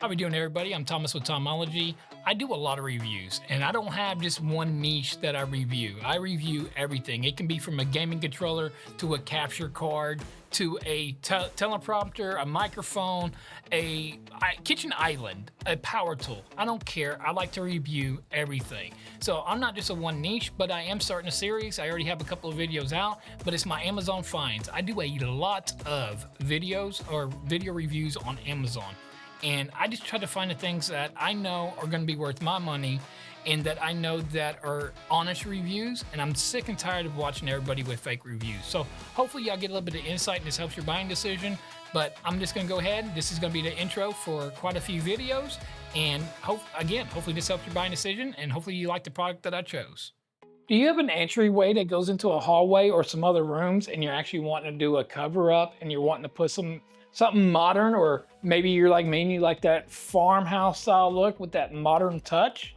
How we doing, everybody? I'm Thomas with Tomology. I do a lot of reviews, and I don't have just one niche that I review. I review everything. It can be from a gaming controller to a capture card to a teleprompter, a microphone, kitchen island, a power tool. I don't care. I like to review everything. So I'm not just a one niche, but I am starting a series. I already have a couple of videos out, but it's my Amazon finds. I do a lot of videos or video reviews on Amazon. And I just try to find the things that I know are going to be worth my money and that I know that are honest reviews. And I'm sick and tired of watching everybody with fake reviews. So hopefully y'all get a little bit of insight and this helps your buying decision. But I'm just going to go ahead. This is going to be the intro for quite a few videos. And hopefully this helps your buying decision. And hopefully you like the product that I chose. Do you have an entryway that goes into a hallway or some other rooms and you're actually wanting to do a cover up and you're wanting to put something modern, or maybe you're like me and you like that farmhouse style look with that modern touch?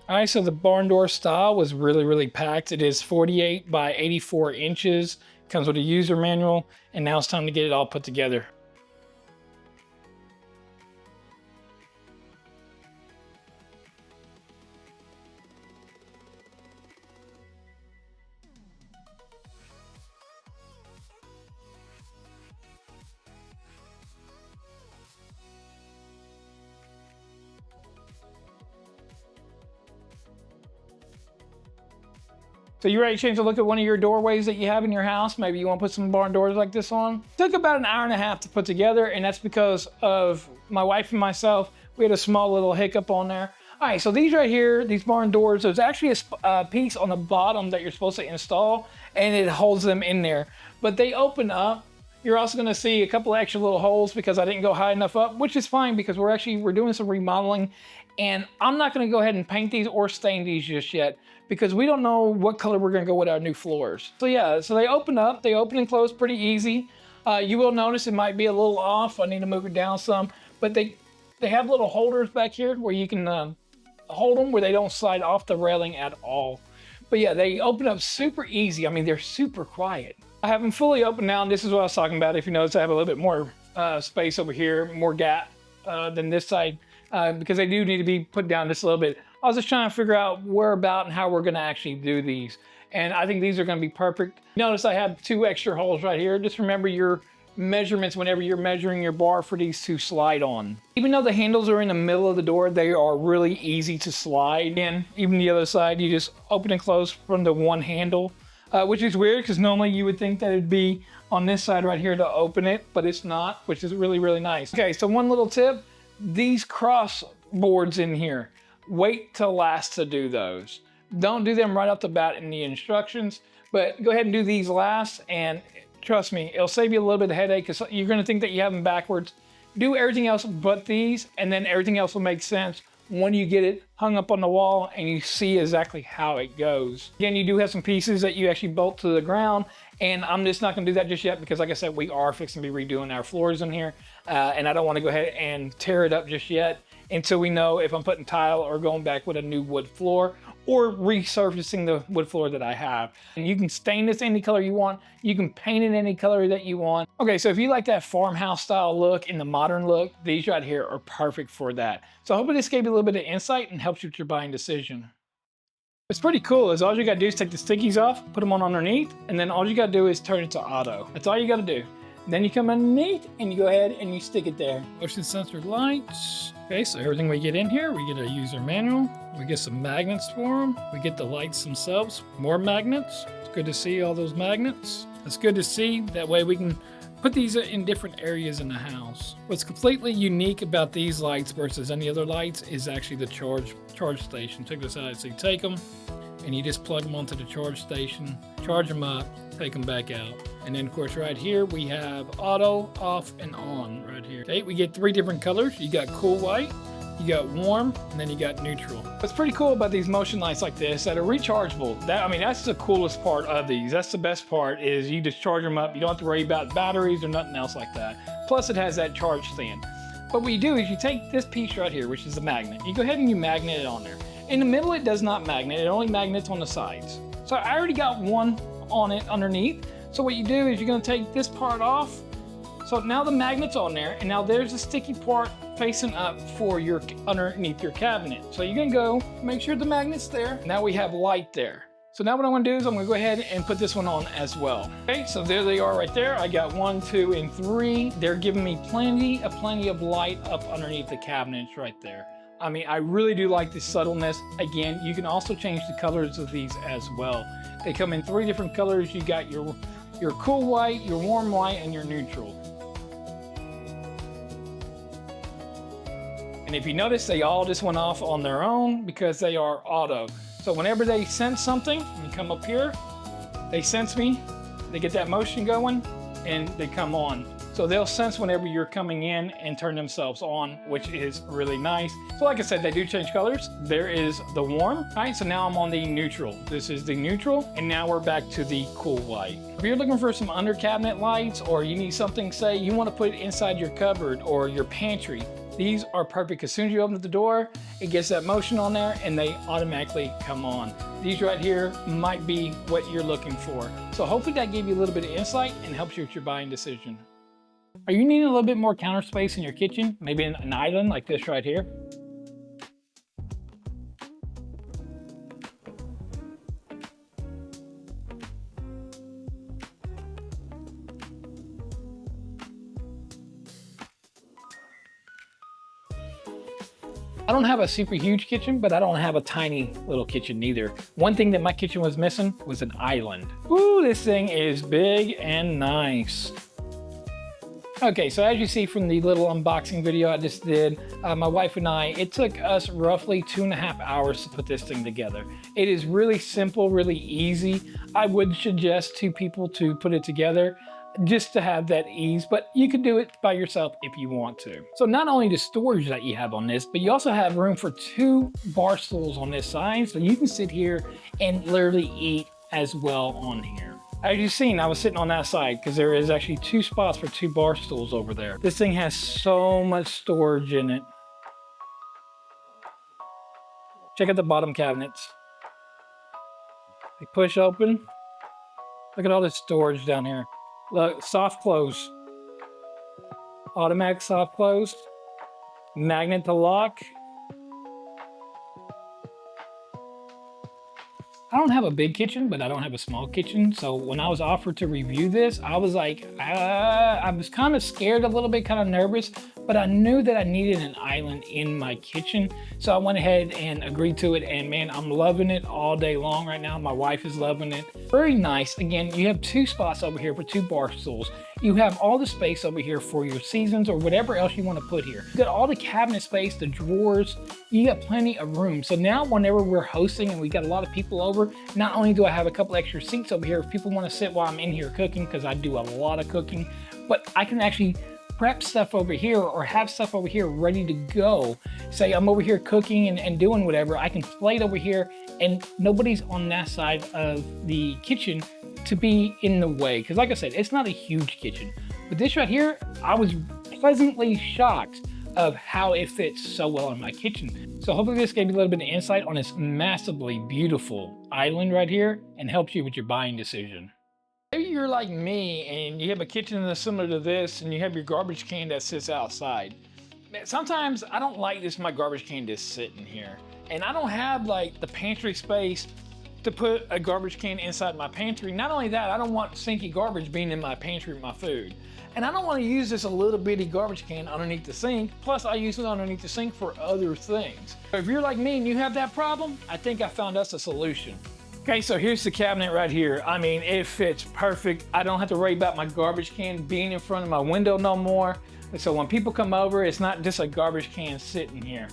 All right, so the barn door style was really packed. It is 48 by 84 inches, comes with a user manual, and now it's time to get it all put together. So you ready to change the look at one of your doorways that you have in your house? Maybe you want to put some barn doors like this on. Took about an hour and a half to put together, and that's because of my wife and myself. We had a small little hiccup on there. All right, so these right here, these barn doors, there's actually a piece on the bottom that you're supposed to install, and it holds them in there. But they open up. You're also gonna see a couple of extra little holes because I didn't go high enough up, which is fine because we're doing some remodeling, and I'm not gonna go ahead and paint these or stain these just yet because we don't know what color we're gonna go with our new floors. So yeah, so they open up, they open and close pretty easy. You will notice it might be a little off. I need to move it down some, but they have little holders back here where you can hold them where they don't slide off the railing at all. But yeah, they open up super easy. I mean, they're super quiet. I have them fully open now, and this is what I was talking about. If you notice, I have a little bit more space over here, more gap than this side, because they do need to be put down just a little bit. I was just trying to figure out where about and how we're gonna actually do these. And I think these are gonna be perfect. Notice I have 2 extra holes right here. Just remember your measurements whenever you're measuring your bar for these to slide on. Even though the handles are in the middle of the door, they are really easy to slide in. Even the other side, you just open and close from the one handle. Which is weird because normally you would think that it'd be on this side right here to open it, but it's not, which is really nice. Okay, so one little tip, these cross boards in here, wait till last to do those. Don't do them right off the bat in the instructions, but go ahead and do these last, and trust me, it'll save you a little bit of headache because you're gonna think that you have them backwards. Do everything else but these, and then everything else will make sense when you get it hung up on the wall and you see exactly how it goes. Again, you do have some pieces that you actually bolt to the ground, and I'm just not gonna do that just yet because like I said, we are fixing to be redoing our floors in here, and I don't wanna go ahead and tear it up just yet until we know if I'm putting tile or going back with a new wood floor or resurfacing the wood floor that I have. And you can stain this any color you want. You can paint it any color that you want. Okay, so if you like that farmhouse style look and the modern look, these right here are perfect for that. So hopefully this gave you a little bit of insight and helps you with your buying decision. What's pretty cool is all you gotta do is take the stickies off, put them on underneath, and then all you gotta do is turn it to auto. That's all you gotta do. Then you come underneath and you go ahead and you stick it there. Motion sensor lights. Okay, so everything we get in here, we get a user manual. We get some magnets for them. We get the lights themselves, more magnets. It's good to see all those magnets. It's good to see, that way we can put these in different areas in the house. What's completely unique about these lights versus any other lights is actually the charge station. Check this out. So you take them and you just plug them onto the charge station, charge them up, take them back out. And then of course right here we have auto, off, and on right here. Okay, we get 3 different colors. You got cool white, you got warm, and then you got neutral. What's pretty cool about these motion lights like this that are rechargeable. That's the coolest part of these. That's the best part, is you just charge them up. You don't have to worry about batteries or nothing else like that. Plus it has that charge stand. But what you do is you take this piece right here, which is the magnet. You go ahead and you magnet it on there. In the middle, it does not magnet. It only magnets on the sides. So I already got one on it underneath. So what you do is you're gonna take this part off. So now the magnet's on there, and now there's a sticky part facing up for your underneath your cabinet. So you're gonna go make sure the magnet's there. Now we have light there. So now what I'm gonna do is I'm gonna go ahead and put this one on as well. Okay, so there they are right there. I got 1, 2, and 3. They're giving me plenty of light up underneath the cabinets right there. I mean, I really do like the subtleness. Again, you can also change the colors of these as well. They come in 3 different colors. You got your cool white, your warm white, and your neutral. And if you notice, they all just went off on their own because they are auto. So whenever they sense something, you come up here, they sense me, they get that motion going, and they come on. So they'll sense whenever you're coming in and turn themselves on, which is really nice. So like I said, they do change colors. There is the warm. All right, so now I'm on the neutral. This is the neutral, and now we're back to the cool white. If you're looking for some under cabinet lights, or you need something, say you want to put it inside your cupboard or your pantry, these are perfect. As soon as you open the door, it gets that motion on there and they automatically come on. These right here might be what you're looking for. So hopefully that gave you a little bit of insight and helps you with your buying decision. Are you needing a little bit more counter space in your kitchen? Maybe an island like this right here? I don't have a super huge kitchen, but I don't have a tiny little kitchen either. One thing that my kitchen was missing was an island. Ooh, this thing is big and nice. Okay, so as you see from the little unboxing video I just did, my wife and I, it took us roughly 2.5 hours to put this thing together. It is really simple, really easy. I would suggest 2 people to put it together just to have that ease, but you can do it by yourself if you want to. So not only the storage that you have on this, but you also have room for 2 bar stools on this side, so you can sit here and literally eat as well on here. As you've seen, I was sitting on that side because there is actually 2 spots for 2 bar stools over there. This thing has so much storage in it. Check out the bottom cabinets. They push open. Look at all this storage down here. Look, soft close. Automatic soft close. Magnet to lock. I don't have a big kitchen, but I don't have a small kitchen. So when I was offered to review this, I was like, I was kind of scared a little bit, kind of nervous, but I knew that I needed an island in my kitchen. So I went ahead and agreed to it. And man, I'm loving it all day long right now. My wife is loving it. Very nice. Again, you have 2 spots over here for 2 bar stools. You have all the space over here for your seasons or whatever else you want to put here. You got all the cabinet space, the drawers, you got plenty of room. So now whenever we're hosting and we got a lot of people over, not only do I have a couple extra seats over here if people want to sit while I'm in here cooking, because I do a lot of cooking, but I can actually prep stuff over here or have stuff over here ready to go. Say I'm over here cooking and doing whatever, I can plate over here and nobody's on that side of the kitchen to be in the way. Because like I said, it's not a huge kitchen. But this right here, I was pleasantly shocked of how it fits so well in my kitchen. So hopefully this gave you a little bit of insight on this massively beautiful island right here and helps you with your buying decision. Maybe you're like me and you have a kitchen that's similar to this and you have your garbage can that sits outside. Sometimes I don't like this, my garbage can just sitting here. And I don't have like the pantry space to put a garbage can inside my pantry. Not only that, I don't want stinky garbage being in my pantry with my food. And I don't want to use this a little bitty garbage can underneath the sink. Plus I use it underneath the sink for other things. If you're like me and you have that problem, I think I found us a solution. Okay, so here's the cabinet right here. I mean, it fits perfect. I don't have to worry about my garbage can being in front of my window no more. So when people come over, it's not just a garbage can sitting here.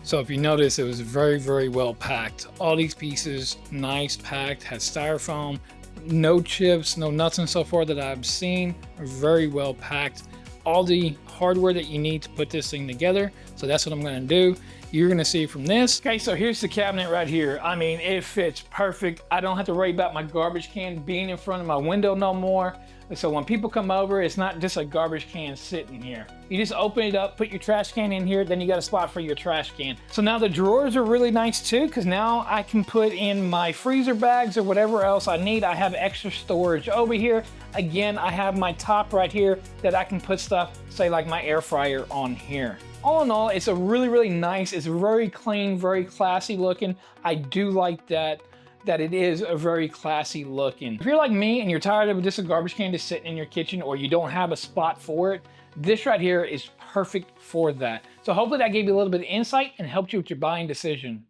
So if you notice, it was very, very well packed. All these pieces, nice packed, had styrofoam, no chips, no nuts and so forth that I've seen, very well packed. All the hardware that you need to put this thing together. So that's what I'm gonna do. you're gonna see from this. Okay, so here's the cabinet right here. I mean, it fits perfect. I don't have to worry about my garbage can being in front of my window no more. So when people come over, it's not just a garbage can sitting here. You just open it up, put your trash can in here, then you got a spot for your trash can. So now the drawers are really nice too, because now I can put in my freezer bags or whatever else I need. I have extra storage over here. Again, I have my top right here that I can put stuff, say like my air fryer on here. All in all, it's a really nice, it's very clean, very classy looking. I do like that it is a very classy looking. If you're like me and you're tired of just a garbage can just sitting in your kitchen, or you don't have a spot for it, this right here is perfect for that. So hopefully that gave you a little bit of insight and helped you with your buying decision.